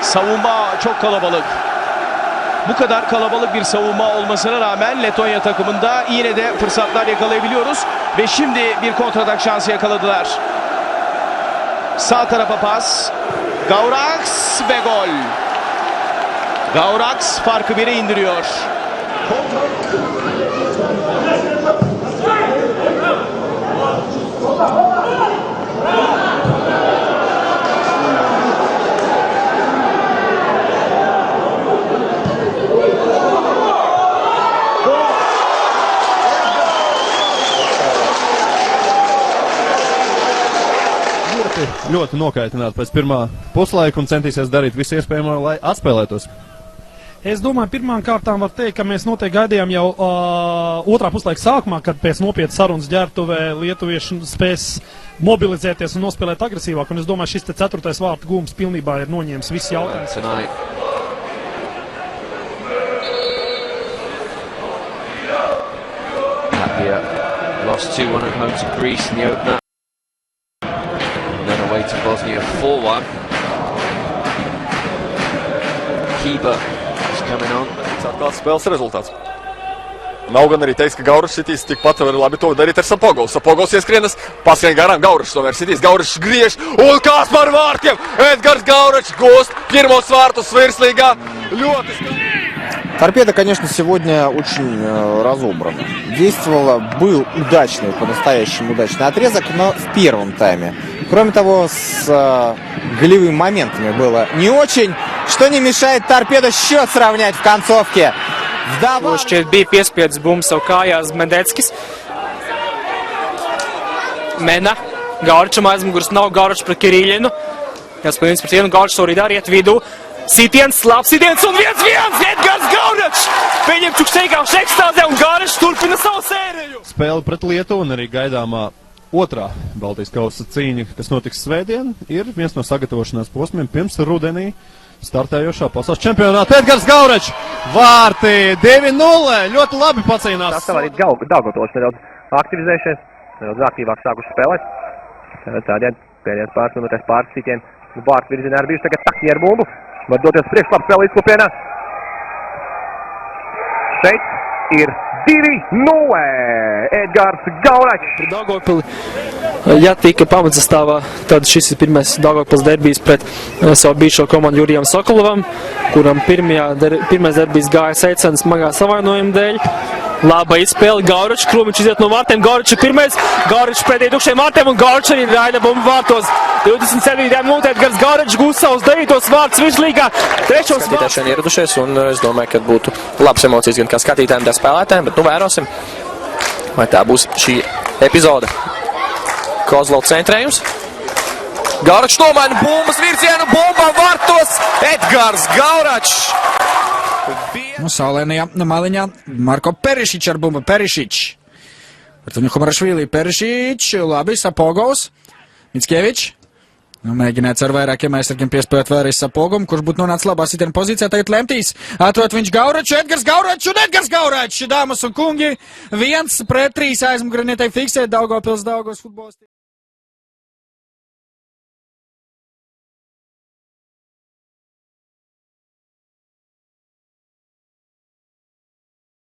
Savunma çok kalabalık. Bu kadar kalabalık bir savunma olmasına rağmen Letonya takımında yine de fırsatlar yakalayabiliyoruz. Ve şimdi bir kontratak şansı yakaladılar. Sağ tarafa pas. Gauraks ve gol. Gauraks farkı 1'e indiriyor. Ļoti nokaitināti pēc pirmā puslaika un centīsies darīt visu iespējamo, lai atspēlētos. Es domāju, pirmām kārtām var teikt, ka mēs noteikti gaidījām jau otrā puslaika sākumā, kad pēc nopietnas sarunas ģērbtuvē lietuvieši spēs mobilizēties un nospēlēt agresīvāk. Un es domāju, šis te 4. vārtu gūms pilnībā ir noņēmis visus jautājumus. Latvia lost 2-1 at home to Greece in the opener. Away to Bosnia 4-1. Kība is coming on. Tāds spēles rezultāts. Nav gan arī teiks, ka Gaurašs sitīs tikpat var labi to darīt ar Sapogovs. Sapogovs ieskrienas, paskrien garām, Gaurašs tomēr sitīs, Gaurašs griež un kās par vārtiem. Edgars Gauračs gūst pirmos vārtus Virslīgā. Ļoti skaidrs. Торпедо, конечно, сегодня очень разобрано. Действовало, был удачный, по-настоящему удачный отрезок, но в первом тайме. Кроме того, с голевыми моментами было не очень, что не мешает Торпедо счет сравнять в концовке. Šķiet bija piespiedis bumbu savu kājās Medeckis. Mena. Gauračam aizmugurs nav, Gauračs pret Kirīļinu. Jāspēlījums pret vienu, Gauračs arī dar iet vidū. Sitiens, labs sitiens un 1-1! Edgars Gauračs! Pieņem čukšteikāšu ekstāzē un Gauračs turpina savu sēriju! Spēle pret Lietuvu un arī gaidāmā otrā Baltijas kausa cīņa, kas notiks svētdien, ir viens no sagatavošanās posmiem pirms rudenī startējošā pasaules čempionāta. Edgars Gauračs! Vārti 2-0! Ļoti labi pacīnās! Tas arī Daugavpils nedaudz aktivizējušies, nedaudz aktīvāk sākuši spēlēt. Tādien pēdējās pāris minūtēs pāris sitien vārtu virzienā ir bijuši tagad takņi ar bumbu. Var doties priekš, labi spēlē izklupienā. Šeit ir 2-0. Edgars Gauračs. Daugavpili, ja tika pamatsastāvā, tad šis ir pirmais Daugavpils derbijs pret savu bijušo komandu Jurijam Sokolovam, kuram pirmais derbijs gāja seicena smagā savainojuma dēļ. Laba izspēle, Gauračs, Krūmiņš iziet no vārtiem, Gauračs ir pirmais, Gauračs pretī tukšiem vārtiem un Gauračs arī raida bumbu vārtos. 27. minūtē Edgars Gauračs gūs savus 9. vārtus Virslīgā, 3. vārtus. Skatītāji šeit ieradušies un es domāju, ka būtu labas emocijas gan kā skatītājiem, tā spēlētājiem, bet nu vērosim, vai tā būs šī epizode. Kozlov centrējums. Gauračs nomaina bumbas virzienu, bumba vārtos, Edgars Gauračs. Nu, saulēnajā maliņā Marko Perišić ar bumbu. Perišić. Ar to Humarašvili. Perišić. Labi, Sapogovs. Mickevičs. Nu, mēģināt ar vairākiem aizsargiem piespēt vēlreiz Sapogovam, kurš būtu nonācis labā sitiena pozīcijā. Tagad lemtīs. Atrod viņš Gauraču. Edgars Gauračs un Edgars Gauračs. Dāmas un kungi. 1-3 aizmugurē netiek fiksēt Daugavpils futbolisti.